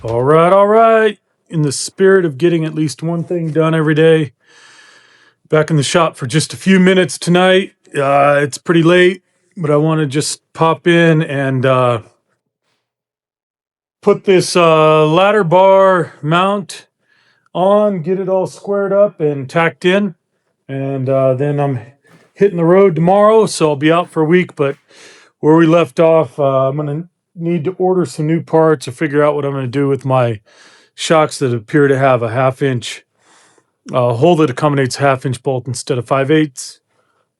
All right. In the spirit of getting at least one thing done every day, back in the shop for just a few minutes tonight. It's pretty late, but I want to just pop in and put this ladder bar mount on, get it all squared up and tacked in. And then I'm hitting the road tomorrow, so I'll be out for a week. But where we left off, I'm going to need to order some new parts or figure out what I'm going to do with my shocks that appear to have a 1/2 inch hole that accommodates 1/2 inch bolt instead of 5/8,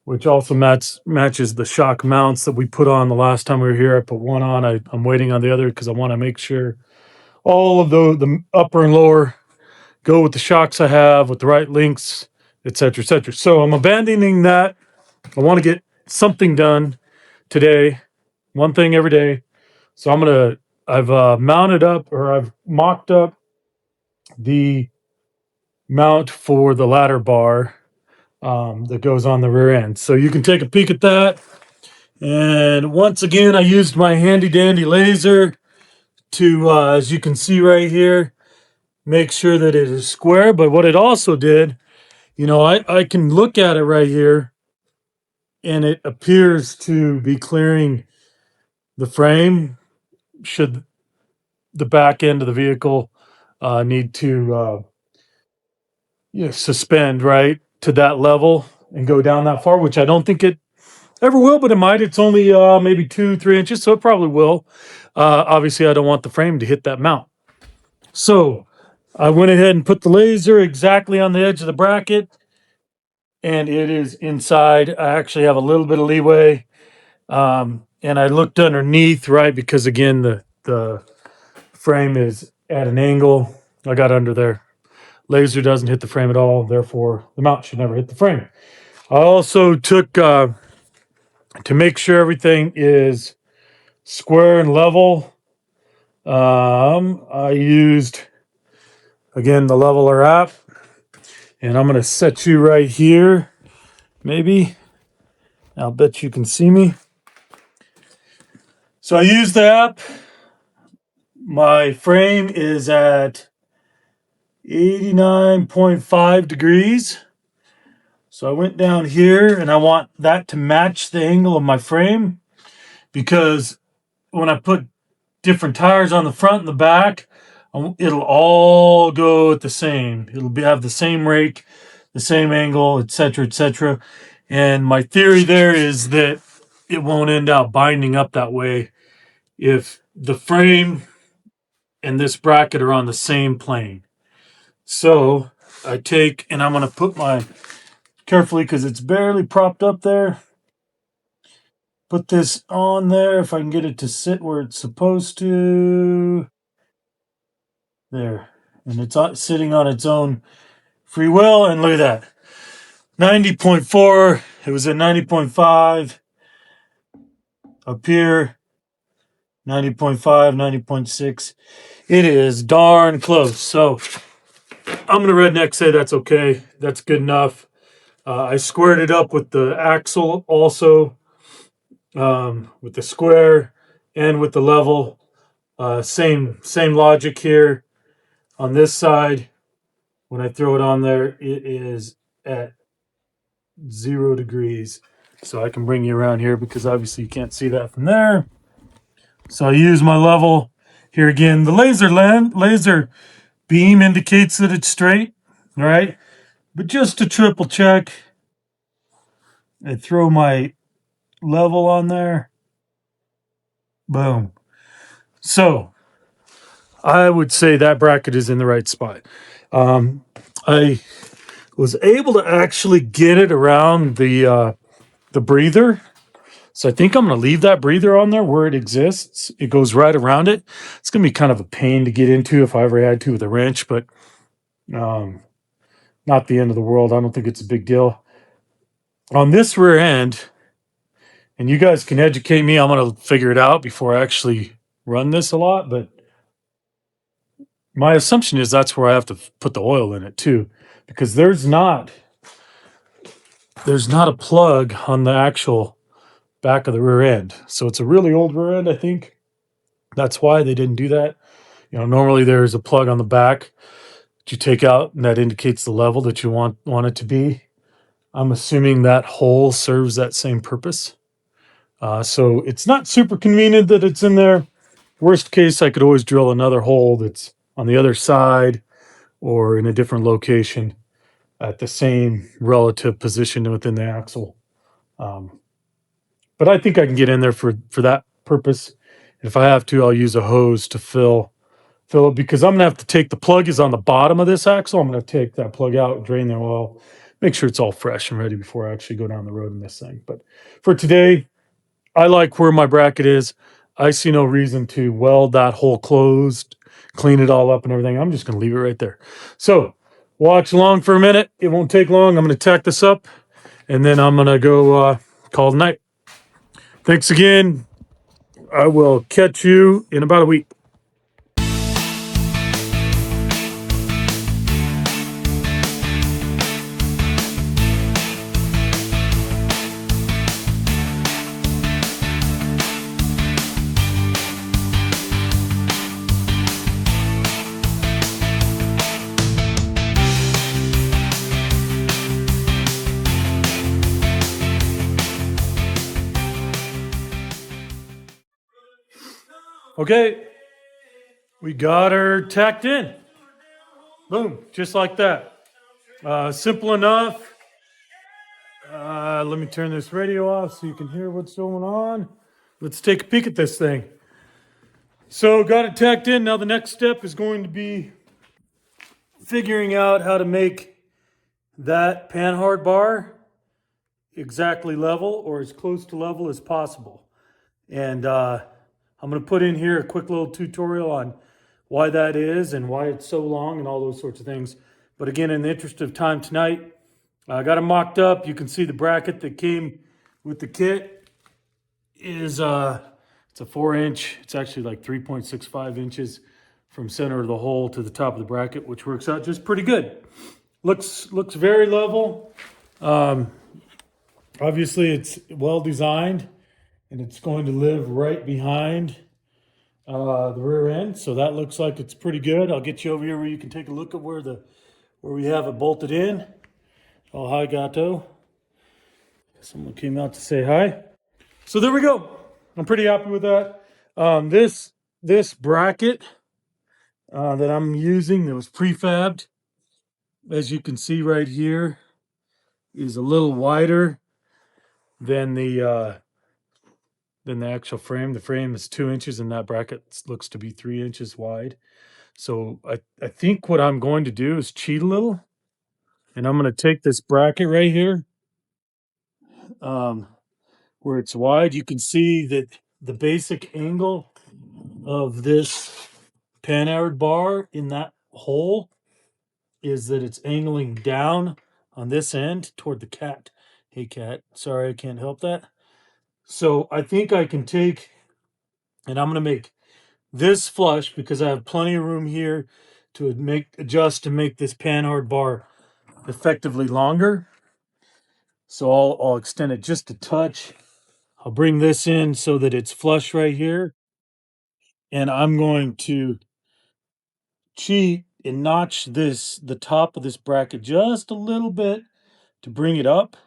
which also matches the shock mounts that we put on the last time we were here. I put one on. I'm waiting on the other because I want to make sure all of the upper and lower go with the shocks I have with the right links, etc., etc. So I'm abandoning that. I want to get something done today, one thing every day. So I've mounted up, or I've mocked up the mount for the ladder bar that goes on the rear end. So you can take a peek at that. And once again, I used my handy dandy laser to, as you can see right here, make sure that it is square. But what it also did, I can look at it right here, and it appears to be clearing the frame should the back end of the vehicle need to suspend right to that level and go down that far, which I don't think it ever will, but it might. It's only maybe 2-3 inches, so it probably will. Obviously, I don't want the frame to hit that mount. So I went ahead and put the laser exactly on the edge of the bracket, and it is inside. I actually have a little bit of leeway, and I looked underneath, right, because again, the frame is at an angle. I got under there. Laser doesn't hit the frame at all, therefore the mount should never hit the frame. I also took, to make sure everything is square and level, I used, again, the leveler app. And I'm going to set you right here, maybe. I'll bet you can see me. So I used the app. My frame is at 89.5 degrees. So I went down here, and I want that to match the angle of my frame, because when I put different tires on the front and the back, it'll all go at the same. It'll have the same rake, the same angle, etc., etc. And my theory there is that it won't end up binding up that way if the frame and this bracket are on the same plane. So I take, and I'm going to put carefully, because it's barely propped up there, put this on there if I can get it to sit where it's supposed to. There. And it's sitting on its own free will. And look at that. 90.4. It was at 90.5. Up here. 90.5, 90.6. It is darn close. So I'm going to redneck say that's okay. That's good enough. I squared it up with the axle also, with the square and with the level. Same logic here. On this side, when I throw it on there, it is at 0 degrees. So I can bring you around here, because obviously you can't see that from there. So I use my level here again. The laser beam indicates that it's straight, all right? But just to triple check, I throw my level on there. Boom. So I would say that bracket is in the right spot. I was able to actually get it around the breather. So I think I'm going to leave that breather on there where it exists. It goes right around it. It's going to be kind of a pain to get into if I ever had to with a wrench, but not the end of the world. I don't think it's a big deal. On this rear end, and you guys can educate me, I'm going to figure it out before I actually run this a lot, but my assumption is that's where I have to put the oil in it too, because there's not a plug on the actual back of the rear end. So it's a really old rear end, I think. That's why they didn't do that. Normally there's a plug on the back that you take out and that indicates the level that you want it to be. I'm assuming that hole serves that same purpose. So it's not super convenient that it's in there. Worst case, I could always drill another hole that's on the other side or in a different location at the same relative position within the axle. Um, but I think I can get in there for that purpose. If I have to, I'll use a hose to fill it, because I'm gonna have to take the plug is on the bottom of this axle. I'm gonna take that plug out, drain the oil, make sure it's all fresh and ready before I actually go down the road in this thing. But for today, I like where my bracket is. I see no reason to weld that hole closed, clean it all up and everything. I'm just gonna leave it right there. So watch along for a minute. It won't take long. I'm gonna tack this up and then I'm gonna go call it night. Thanks again. I will catch you in about a week. Okay, we got her tacked in. Boom, just like that. Simple enough. Let me turn this radio off so you can hear what's going on. Let's take a peek at this thing. So got it tacked in. Now the next step is going to be figuring out how to make that Panhard bar exactly level or as close to level as possible. And I'm going to put in here a quick little tutorial on why that is and why it's so long and all those sorts of things. But again, in the interest of time tonight, I got it mocked up. You can see the bracket that came with the kit is it's a 4-inch. It's actually like 3.65 inches from center of the hole to the top of the bracket, which works out just pretty good. Looks very level. Obviously, it's well designed, and it's going to live right behind the rear end, so that looks like it's pretty good. I'll get you over here where you can take a look at where we have it bolted in. Oh, hi, Gato. Someone came out to say hi. So there we go. I'm pretty happy with that. This bracket that I'm using that was prefabbed, as you can see right here, is a little wider than the actual frame. The frame is 2 inches, and that bracket looks to be 3 inches wide. So I think what I'm going to do is cheat a little, and I'm going to take this bracket right here, where it's wide. You can see that the basic angle of this Panhard bar in that hole is that it's angling down on this end toward the cat. Hey, cat. Sorry, I can't help that. So I think I can take, and I'm going to make this flush because I have plenty of room here to adjust to make this Panhard bar effectively longer. So I'll extend it just a touch. I'll bring this in so that it's flush right here. And I'm going to cheat and notch the top of this bracket just a little bit to bring it up.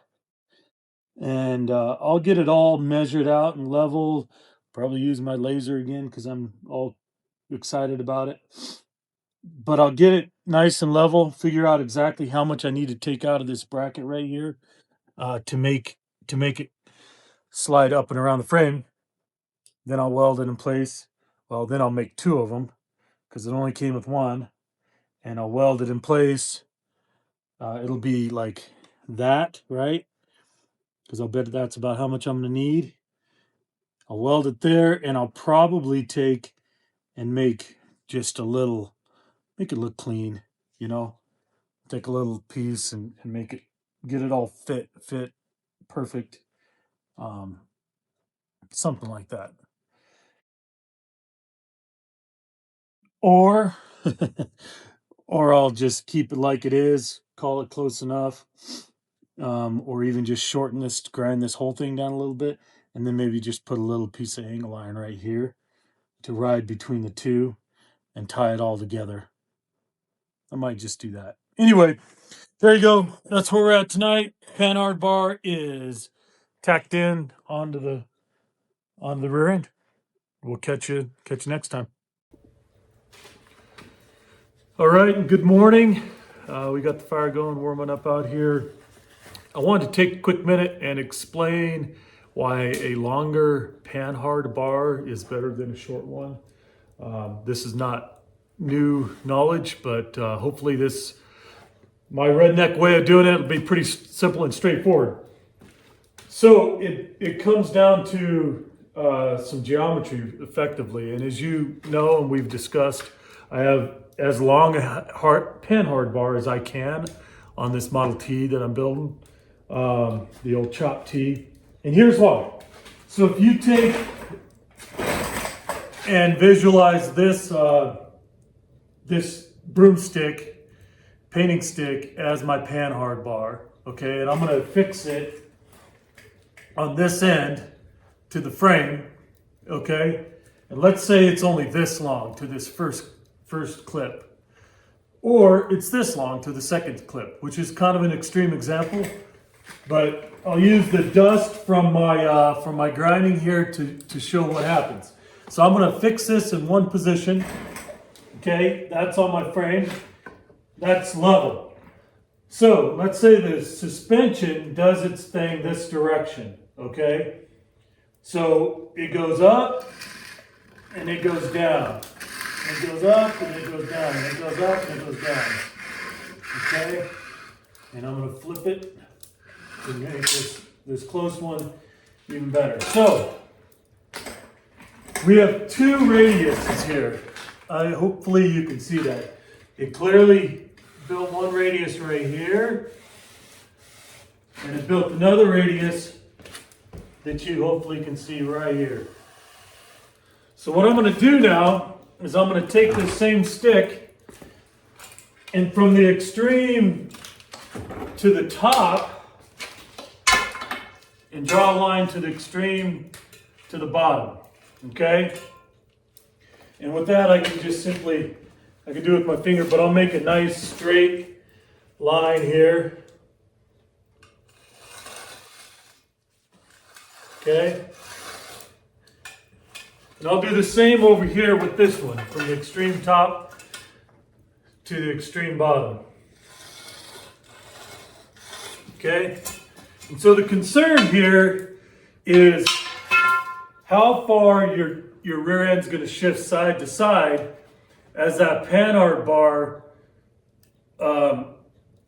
And I'll get it all measured out and leveled. Probably use my laser again because I'm all excited about it. But I'll get it nice and level, figure out exactly how much I need to take out of this bracket right here to make it slide up and around the frame. Then I'll weld it in place. Well, then I'll make two of them because it only came with one. And I'll weld it in place. It'll be like that, right? Because I'll bet that's about how much I'm going to need. I'll weld it there, and I'll probably take and make just a little, make it look clean, take a little piece and make it, get it all fit perfect. Something like that. Or, or I'll just keep it like it is, call it close enough. Or even just shorten this, grind this whole thing down a little bit, and then maybe just put a little piece of angle iron right here to ride between the two, and tie it all together. I might just do that. Anyway, there you go. That's where we're at tonight. Panhard bar is tacked in onto the rear end. We'll catch you next time. All right, good morning. We got the fire going, warming up out here. I wanted to take a quick minute and explain why a longer Panhard bar is better than a short one. This is not new knowledge, but hopefully my redneck way of doing it will be pretty simple and straightforward. So it comes down to some geometry effectively. And as you know, and we've discussed, I have as long a Panhard bar as I can on this Model T that I'm building, the old CHOPT. And here's why. So if you take and visualize this, this broomstick, painting stick as my Panhard bar, okay? And I'm gonna fix it on this end to the frame, okay? And let's say it's only this long to this first clip, or it's this long to the second clip, which is kind of an extreme example, but I'll use the dust from my grinding here to show what happens. So I'm gonna fix this in one position, okay? That's on my frame, that's level. So let's say the suspension does its thing this direction, okay? So it goes up and it goes down. It goes up and it goes down. It goes up and it goes down. Okay? And I'm going to flip it to make this close one even better. So we have two radiuses here. Hopefully you can see that. It clearly built one radius right here. And it built another radius that you hopefully can see right here. So what I'm going to do now is I'm going to take this same stick and from the extreme to the top and draw a line to the extreme to the bottom, okay? And with that I can just simply, I can do it with my finger, but I'll make a nice straight line here. Okay, and I'll do the same over here with this one, from the extreme top to the extreme bottom. Okay, and so the concern here is how far your rear end's going to shift side to side as that Panhard bar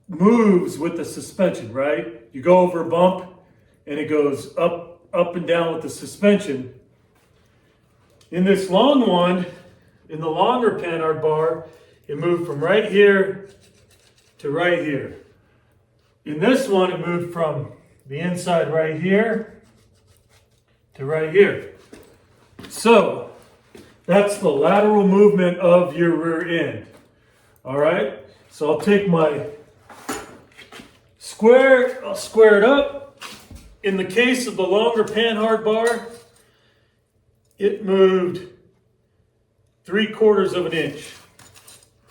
moves with the suspension, right? You go over a bump and it goes up and down with the suspension. In this long one, in the longer Panhard bar, it moved from right here to right here. In this one, it moved from the inside right here to right here. So that's the lateral movement of your rear end. All right, so I'll take my square, I'll square it up. In the case of the longer Panhard bar, it moved 3/4 of an inch.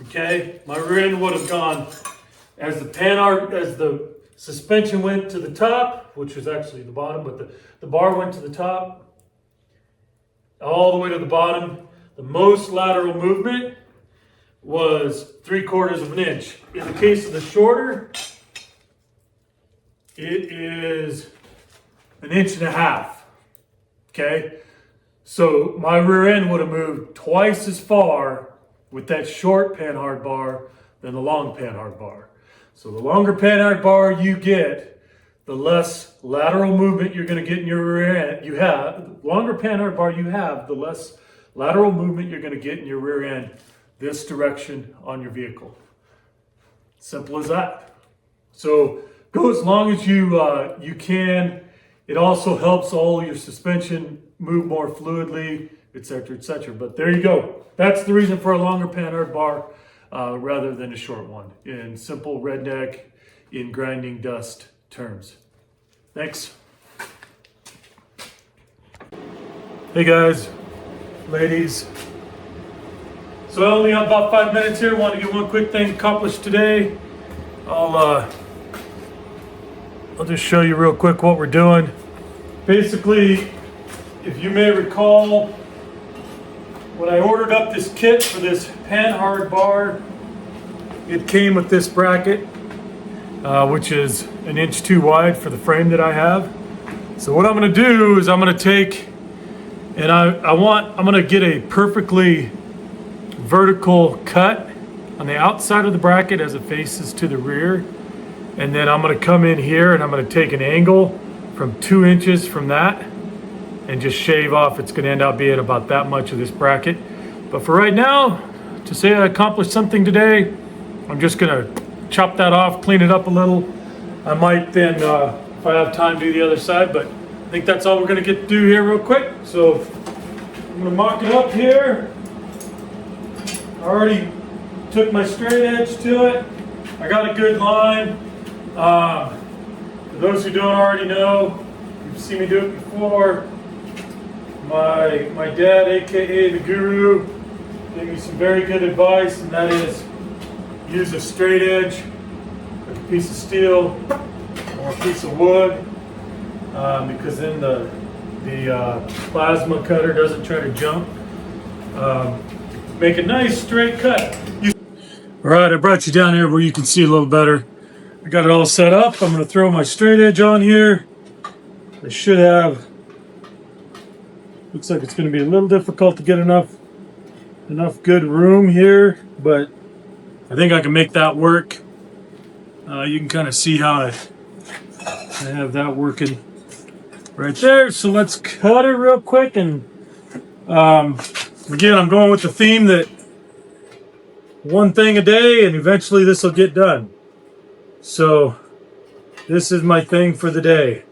Okay, my rear end would have gone as the suspension went to the top, which was actually the bottom, but the bar went to the top, all the way to the bottom. The most lateral movement was 3/4 of an inch. In the case of the shorter, it is 1.5 inches. Okay, so my rear end would have moved twice as far with that short Panhard bar than the long Panhard bar. So the longer Panhard bar you get, the less lateral movement you're going to get in your rear end. The longer Panhard bar you have, the less lateral movement you're going to get in your rear end this direction on your vehicle. Simple as that. So go as long as you can. It also helps all your suspension move more fluidly, etc., etc. But there you go. That's the reason for a longer Panhard bar rather than a short one, in simple redneck, in grinding dust terms. Thanks. Hey guys, ladies. So I only have about 5 minutes here. Want to get one quick thing accomplished today. I'll just show you real quick what we're doing. Basically, if you may recall, when I ordered up this kit for this Panhard bar, it came with this bracket, which is 1.2 inches wide for the frame that I have. So what I'm going to do is I'm going to take, and I'm going to get a perfectly vertical cut on the outside of the bracket as it faces to the rear. And then I'm going to come in here and I'm going to take an angle from 2 inches from that and just shave off. It's going to end up being about that much of this bracket. But for right now, to say I accomplished something today, I'm just going to chop that off, clean it up a little. I might then, if I have time, do the other side, but I think that's all we're going to get to do here real quick. So I'm going to mock it up here. I already took my straight edge to it. I got a good line. For those who don't already know, you've seen me do it before. My dad, aka the Guru, gave me some very good advice, and that is use a straight edge, like a piece of steel or a piece of wood, because then the plasma cutter doesn't try to jump. Make a nice straight cut. All right, I brought you down here where you can see a little better. I got it all set up. I'm going to throw my straight edge on here. I should have, looks like it's going to be a little difficult to get enough good room here, but I think I can make that work. You can kind of see how I have that working right there. So let's cut it real quick. And again, I'm going with the theme that one thing a day, and eventually this will get done. So this is my thing for the day.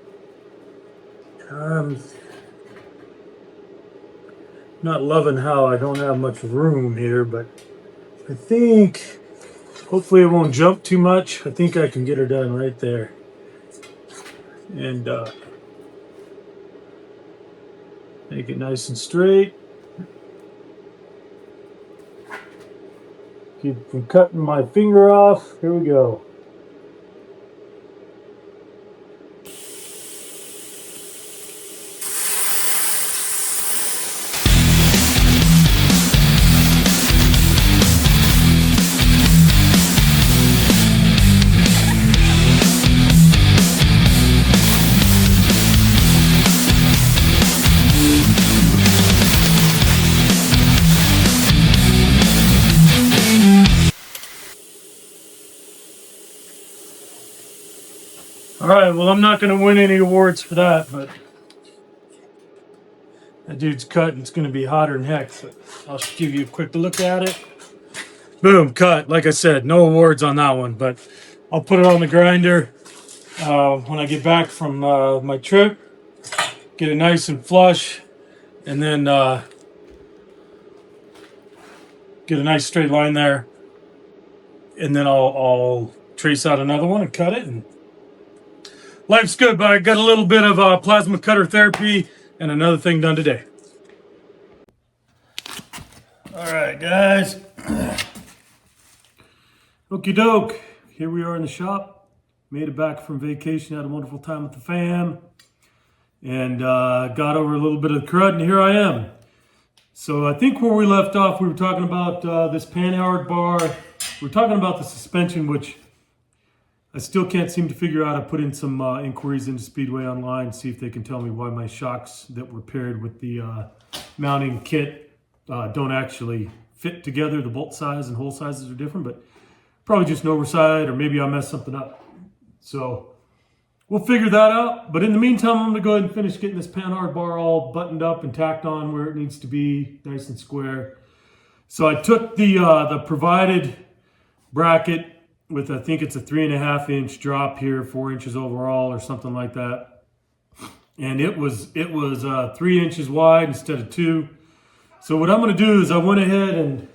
Not loving how I don't have much room here, but I think hopefully it won't jump too much. I think I can get her done right there. And make it nice and straight. Keep from cutting my finger off. Here we go. All right, well, I'm not going to win any awards for that, but that dude's cut and it's going to be hotter than heck. So I'll just give you a quick look at it. Boom, cut. Like I said, no awards on that one, but I'll put it on the grinder when I get back from my trip. Get it nice and flush, and then get a nice straight line there. And then I'll trace out another one and cut it. And life's good, but I got a little bit of plasma cutter therapy and another thing done today. All right, guys. Okie doke. Here we are in the shop. Made it back from vacation. Had a wonderful time with the fam. And got over a little bit of the crud, and here I am. So I think where we left off, we were talking about this Panhard bar. We were talking about the suspension, which I still can't seem to figure out. I put in some inquiries into Speedway online, see if they can tell me why my shocks that were paired with the mounting kit don't actually fit together. The bolt size and hole sizes are different, but probably just an oversight, or maybe I messed something up. So we'll figure that out. But in the meantime, I'm going to go ahead and finish getting this Panhard bar all buttoned up and tacked on where it needs to be, nice and square. So I took the provided bracket with, I think it's a 3.5 inch drop here, 4 inches overall or something like that. And it was 3 inches wide instead of 2. So what I'm going to do is I went ahead and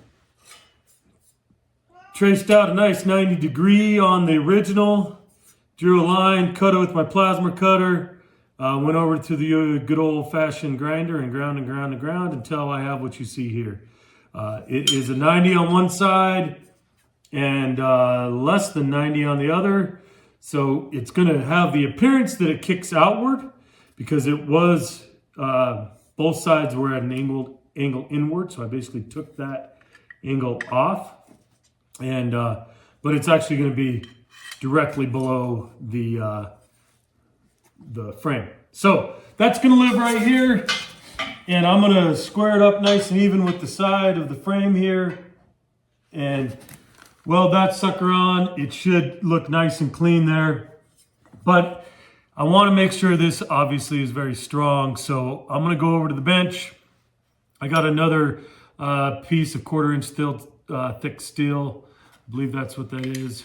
traced out a nice 90 degree on the original, drew a line, cut it with my plasma cutter, went over to the good old fashioned grinder and ground until I have what you see here. It is a 90 on one side and less than 90 on the other. So it's going to have the appearance that it kicks outward because it was, both sides were at an angle inward. So I basically took that angle off. And but it's actually going to be directly below the frame. So that's going to live right here. And I'm going to square it up nice and even with the side of the frame here. And weld that sucker on. It should look nice and clean there. But I want to make sure this obviously is very strong. So I'm going to go over to the bench. I got another piece of 1/4 inch thick steel. I believe that's what that is.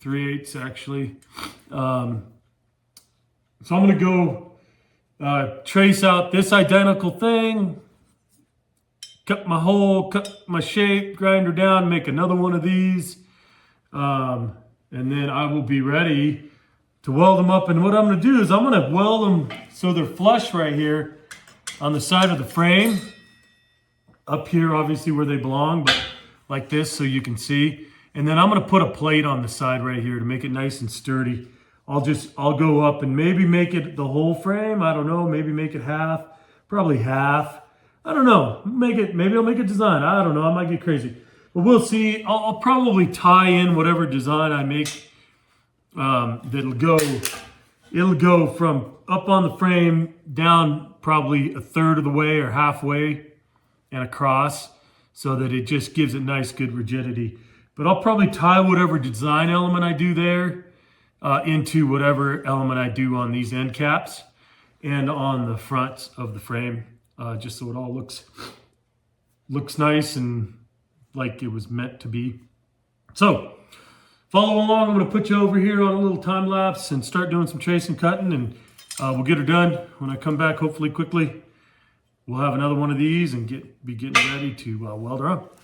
3/8 actually. So I'm going to go trace out this identical thing, cut my hole, cut my shape, grinder down, make another one of these. And then I will be ready to weld them up. And what I'm going to do is I'm going to weld them so they're flush right here on the side of the frame. Up here, obviously where they belong, but like this so you can see. And then I'm going to put a plate on the side right here to make it nice and sturdy. I'll go up and maybe make it the whole frame. I don't know. Maybe make it half, probably half. I don't know. Maybe I'll make a design. I don't know. I might get crazy, but we'll see. I'll probably tie in whatever design I make. It'll go from up on the frame down probably 1/3 of the way or halfway and across so that it just gives it nice, good rigidity. But I'll probably tie whatever design element I do there into whatever element I do on these end caps and on the front of the frame, just so it all looks nice and like it was meant to be. So follow along. I'm going to put you over here on a little time lapse and start doing some tracing, cutting, and we'll get her done. When I come back, hopefully quickly, we'll have another one of these and be getting ready to weld her up.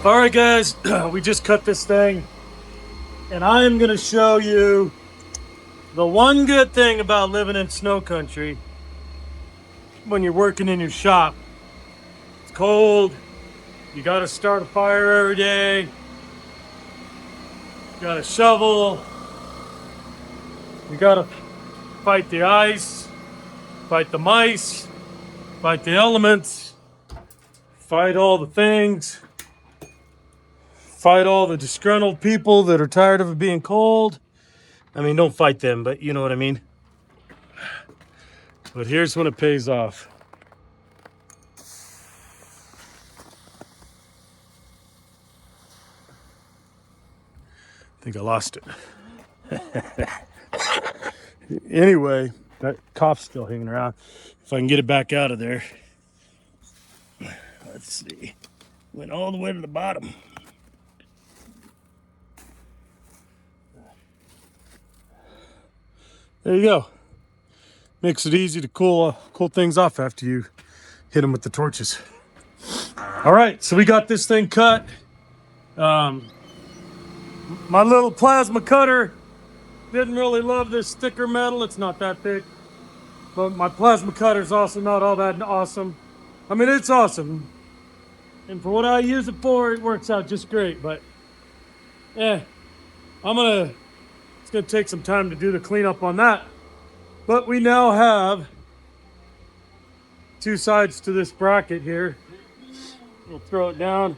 All right, guys, we just cut this thing, and I am going to show you the one good thing about living in snow country when you're working in your shop. It's cold. You got to start a fire every day. You got a shovel. You got to fight the ice, fight the mice, fight the elements, fight all the things. Fight all the disgruntled people that are tired of it being cold. I mean, don't fight them, but you know what I mean. But here's when it pays off. I think I lost it. Anyway, that cop's still hanging around. If I can get it back out of there. Let's see. Went all the way to the bottom. There you go. Makes it easy to cool things off after you hit them with the torches. All right, so we got this thing cut. My little plasma cutter didn't really love this thicker metal. It's not that thick, but my plasma cutter is also not all that awesome. I mean, it's awesome, and for what I use it for, it works out just great. But yeah, it's gonna take some time to do the cleanup on that. But we now have two sides to this bracket here. We'll throw it down.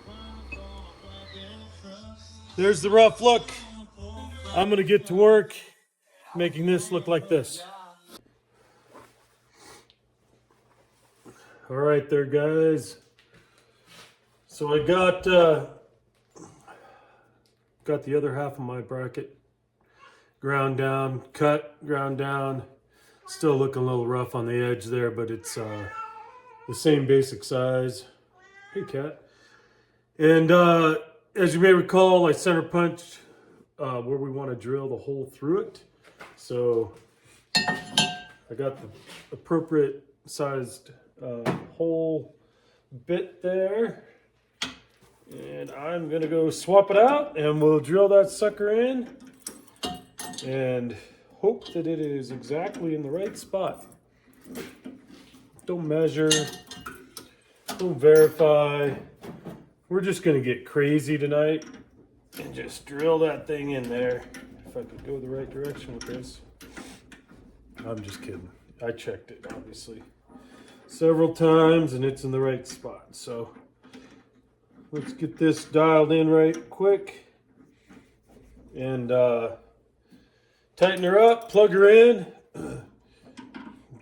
There's the rough look. I'm gonna get to work making this look like this. All right there, guys. So I got the other half of my bracket ground down, ground down. Still looking a little rough on the edge there, but it's the same basic size. Hey, cat. And as you may recall, I center punched where we want to drill the hole through it. So I got the appropriate sized hole bit there. And I'm gonna go swap it out and we'll drill that sucker in and hope that it is exactly in the right spot. Don't measure, don't verify. We're just gonna get crazy tonight and just drill that thing in there. If I could go the right direction with this. I'm just kidding. I checked it obviously several times and it's in the right spot. So let's get this dialed in right quick and tighten her up, plug her in,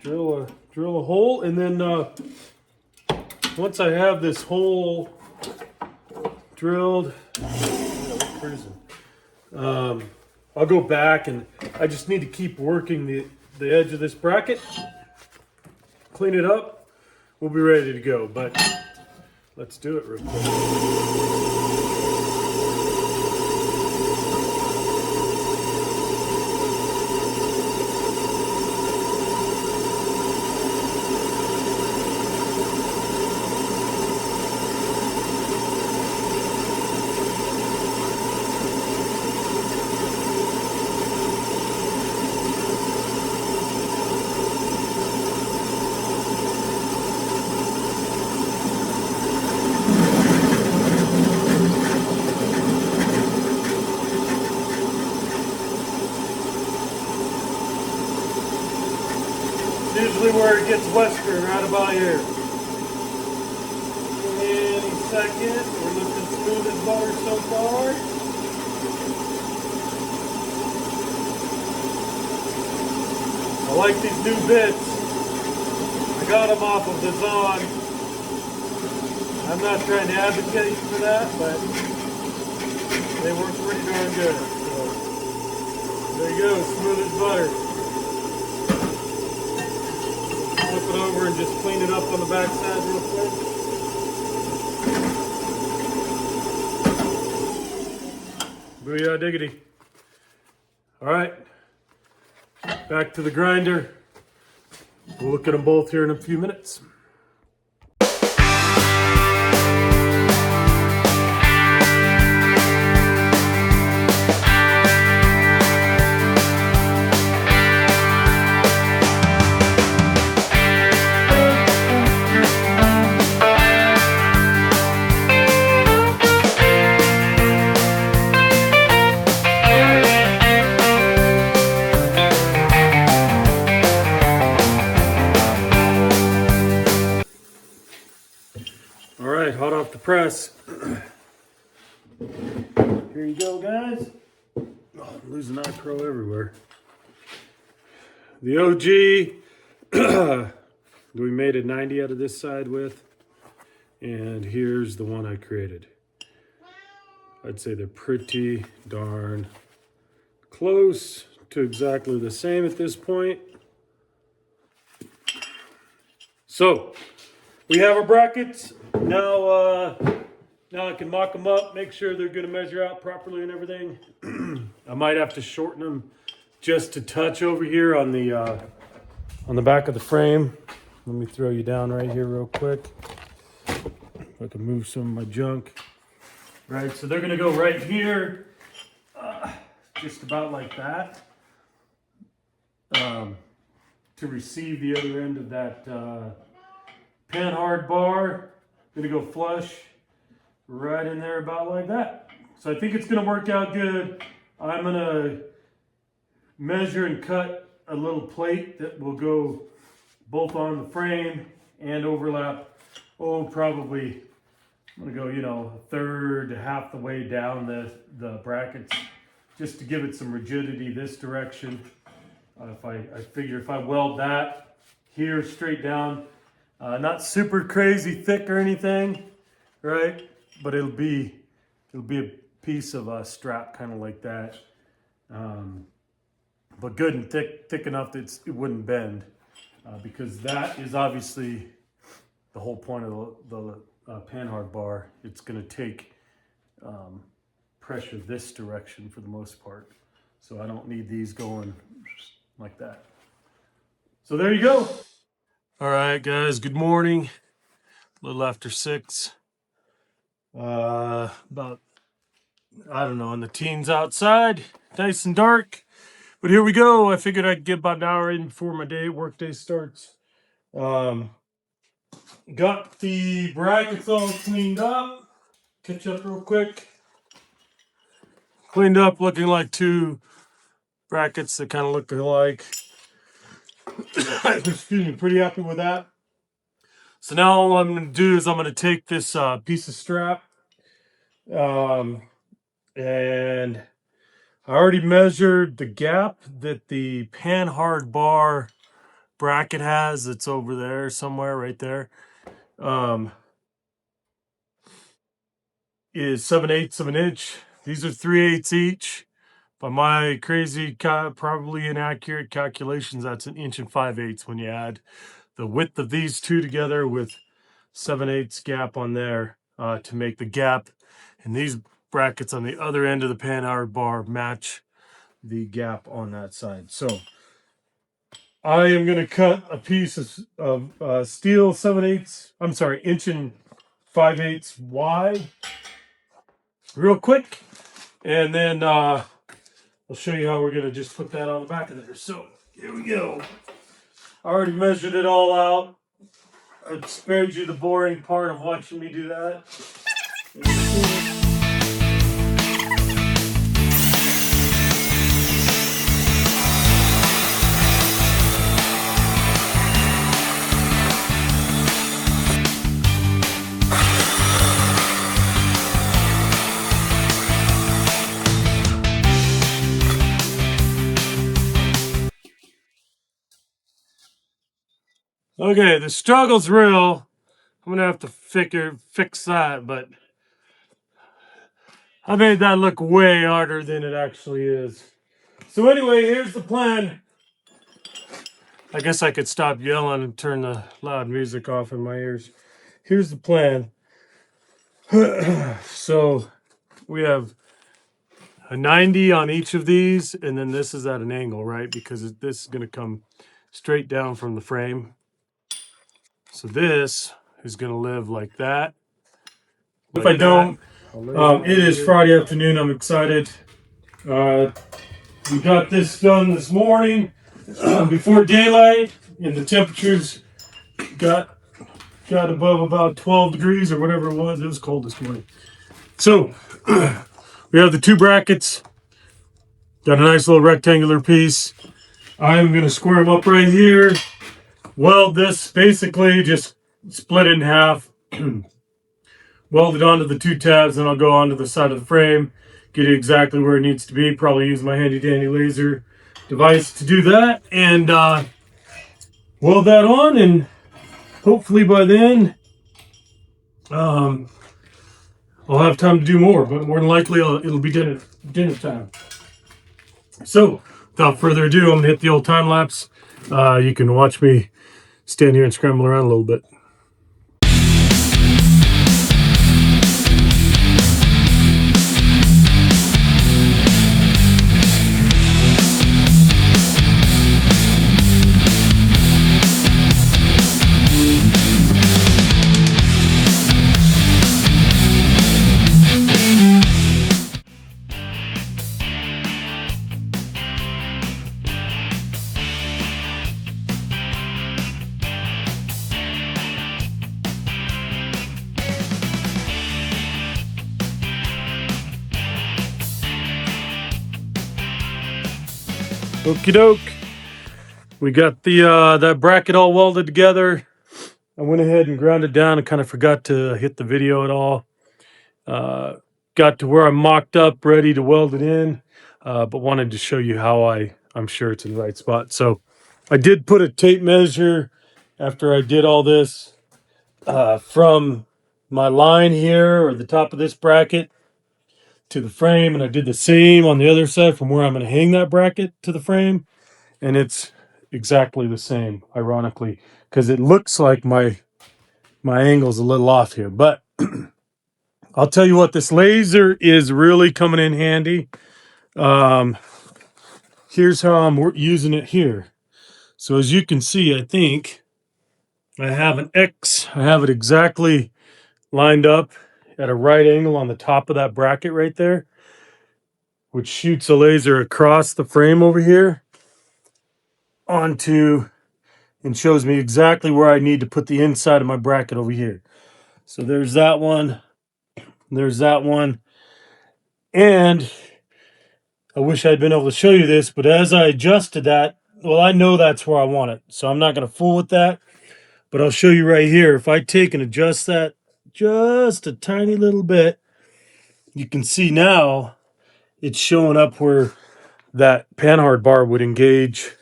drill a hole, and then once I have this hole drilled, I'll go back and I just need to keep working the edge of this bracket, clean it up, we'll be ready to go, but let's do it real quick. Usually where it gets western, right about here. Any second, we're looking smooth as butter so far. I like these new bits. I got them off of the Zon. I'm not trying to advocate for that, but they work pretty darn good. So, there you go, smooth as butter. Flip it over and just clean it up on the back side real quick. Booyah diggity. All right, back to the grinder. We'll look at them both here in a few minutes. Hot off the press. Here you go, guys. Oh, I'm losing iPro everywhere. The OG we made a 90 out of this side with, and here's the one I created. I'd say they're pretty darn close to exactly the same at this point. So we have our brackets. Now I can mock them up, make sure they're going to measure out properly and everything. I might have to shorten them just a touch over here on the back of the frame. Let me throw you down right here real quick. If I can move some of my junk. Right, so they're going to go right here, just about like that, to receive the other end of that Panhard bar. Gonna go flush right in there about like that. So I think it's gonna work out good. I'm gonna measure and cut a little plate that will go both on the frame and overlap. Oh, probably I'm gonna go, a third to half the way down the brackets just to give it some rigidity this direction. I figure if I weld that here straight down, not super crazy thick or anything, right? but it'll be a piece of a strap kind of like that, but good and thick enough that it wouldn't bend, because that is obviously the whole point of the Panhard bar. It's going to take pressure this direction for the most part, so I don't need these going like that. So there you go. All right, guys, good morning. A little after 6. About, I don't know, in the teens outside, nice and dark. But here we go. I figured I'd get about an hour in before my work day starts. Got the brackets all cleaned up. Catch up real quick. Cleaned up, looking like 2 brackets that kind of look alike. Excuse me, pretty happy with that. So now all I'm going to do is I'm going to take this piece of strap, and I already measured the gap that the Panhard bar bracket has. It's over there somewhere, right there. Is 7/8 of an inch. These are 3/8 each. By my crazy, probably inaccurate calculations, that's 1 5/8 inches when you add the width of these two together with 7/8 gap on there, to make the gap. And these brackets on the other end of the Panhard bar match the gap on that side. So I am going to cut a piece of steel 7/8, I'm sorry, 1 5/8 wide real quick. And then I'll show you how we're going to just put that on the back of there. So here we go. I already measured it all out. I spared you the boring part of watching me do that. Okay, the struggle's real. I'm gonna have to fix that, but I made that look way harder than it actually is. So anyway, here's the plan. I guess I could stop yelling and turn the loud music off in my ears. Here's the plan. So we have a 90 on each of these, and then this is at an angle, right? Because this is gonna come straight down from the frame. So this is going to live like that. If I don't, it is Friday afternoon. I'm excited. We got this done this morning before daylight, and the temperatures got above about 12 degrees or whatever it was. It was cold this morning. So we have the 2 brackets. Got a nice little rectangular piece. I'm going to square them up right here. Weld this, basically just split it in half, weld it onto the 2 tabs, and I'll go onto the side of the frame, get it exactly where it needs to be. Probably use my handy dandy laser device to do that, and weld that on, and hopefully by then I'll have time to do more, but more than likely it'll be dinner time. So without further ado, I'm gonna hit the old time lapse. You can watch me stand here and scramble around a little bit. Okie doke. We got the that bracket all welded together. I went ahead and ground it down. I kind of forgot to hit the video at all. Got to where I mocked up, ready to weld it in, but wanted to show you how I'm sure it's in the right spot. So I did put a tape measure after I did all this from my line here, or the top of this bracket, to the frame, and I did the same on the other side from where I'm going to hang that bracket to the frame, and it's exactly the same, ironically, because it looks like my angle's a little off here. But I'll tell you what, this laser is really coming in handy. Here's how I'm using it here. So as you can see, I think I have an X. I have it exactly lined up at a right angle on the top of that bracket right there, which shoots a laser across the frame over here onto, and shows me exactly where I need to put the inside of my bracket over here. So there's that one. There's that one. And I wish I'd been able to show you this, but as I adjusted that, well, I know that's where I want it, so I'm not going to fool with that. But I'll show you right here. If I take and adjust that just a tiny little bit, you can see now it's showing up where that Panhard bar would engage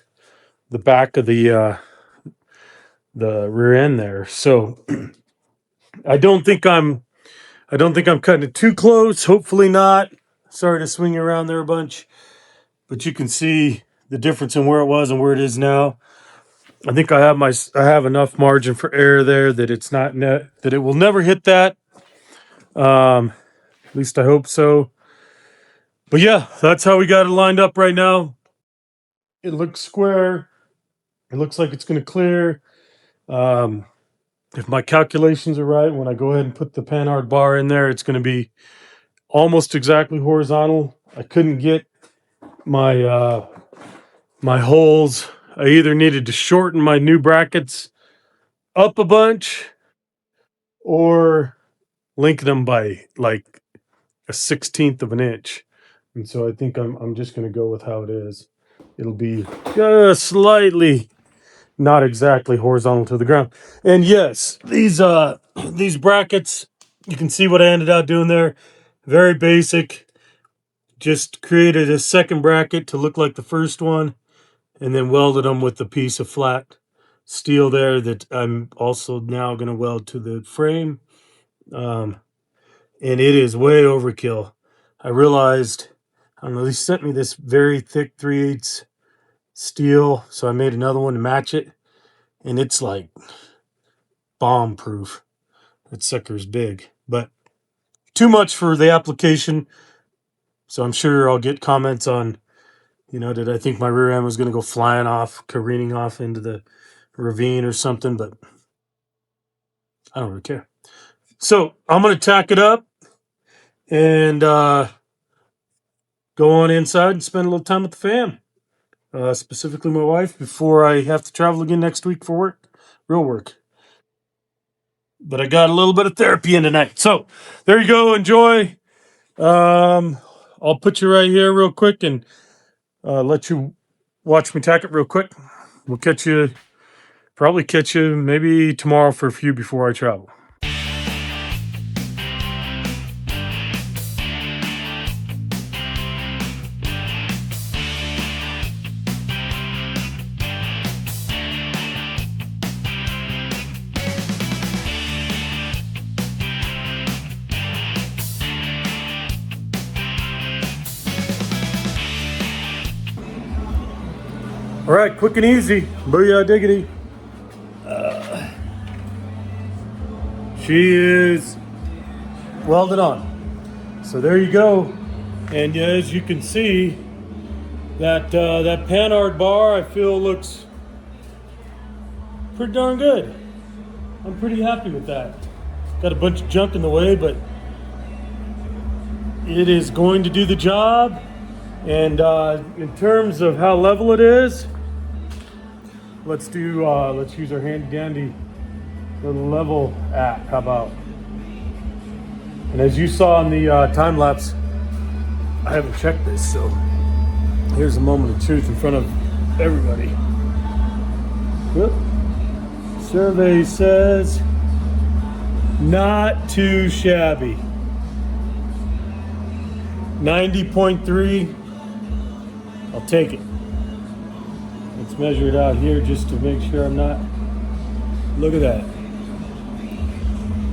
the back of the rear end there. So I don't think I'm cutting it too close. Hopefully not. Sorry to swing you around there a bunch, but you can see the difference in where it was and where it is now. I think I have enough margin for error there that it's not that it will never hit that. At least I hope so. But yeah, that's how we got it lined up right now. It looks square. It looks like it's going to clear. If my calculations are right, when I go ahead and put the Panhard bar in there, it's going to be almost exactly horizontal. I couldn't get my my holes. I either needed to shorten my new brackets up a bunch or lengthen them by like a 1/16 of an inch. And so I think I'm just going to go with how it is. It'll be just slightly, not exactly horizontal to the ground. And yes, these brackets, you can see what I ended up doing there. Very basic. Just created a second bracket to look like the first one, and then welded them with a piece of flat steel there that I'm also now going to weld to the frame. And it is way overkill. I realized, I don't know, they sent me this very thick 3/8 steel, so I made another one to match it, and it's like bomb proof. That sucker's big, but too much for the application. So I'm sure I'll get comments on, did I think my rear end was going to go flying off, careening off into the ravine or something, but I don't really care. So I'm going to tack it up and go on inside and spend a little time with the fam, specifically my wife, before I have to travel again next week for work, real work. But I got a little bit of therapy in tonight. So there you go. Enjoy. I'll put you right here real quick and let you watch me tack it real quick. We'll probably catch you maybe tomorrow for a few before I travel. All right, quick and easy. Booyah diggity. She is welded on. So there you go. And as you can see, that Panhard bar I feel looks pretty darn good. I'm pretty happy with that. Got a bunch of junk in the way, but it is going to do the job. And in terms of how level it is, let's use our handy dandy little level app. How about? And as you saw in the time lapse, I haven't checked this, so here's a moment of truth in front of everybody. Whoop. Survey says not too shabby. 90.3. I'll take it. Let's measure it out here just to make sure I'm not. Look at that.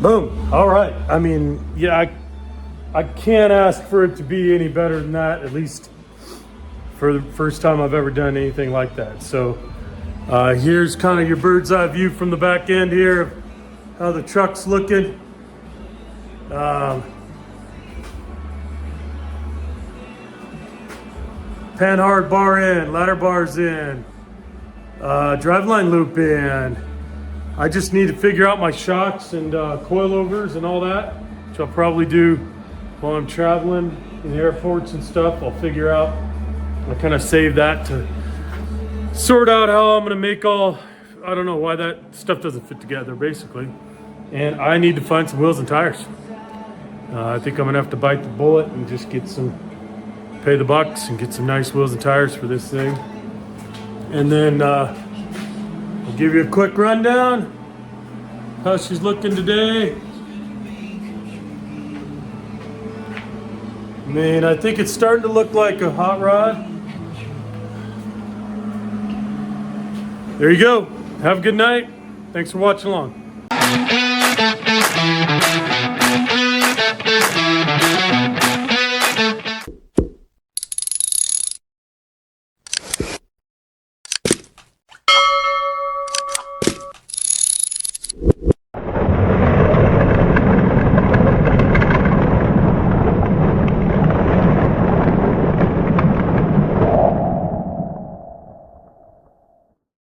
Boom. All right. I mean, yeah, I can't ask for it to be any better than that, at least for the first time I've ever done anything like that. So here's kind of your bird's eye view from the back end here of how the truck's looking. Panhard bar in, ladder bars in, driveline loop in. I just need to figure out my shocks and coilovers and all that, which I'll probably do while I'm traveling in the airports and stuff. I'll figure out, I kind of save that to sort out how I'm gonna make all, I don't know why that stuff doesn't fit together basically. And I need to find some wheels and tires. I think I'm gonna have to bite the bullet and just get some, pay the bucks and get some nice wheels and tires for this thing. And then I'll give you a quick rundown how she's looking today. I mean, I think it's starting to look like a hot rod. There you go. Have a good night. Thanks for watching along.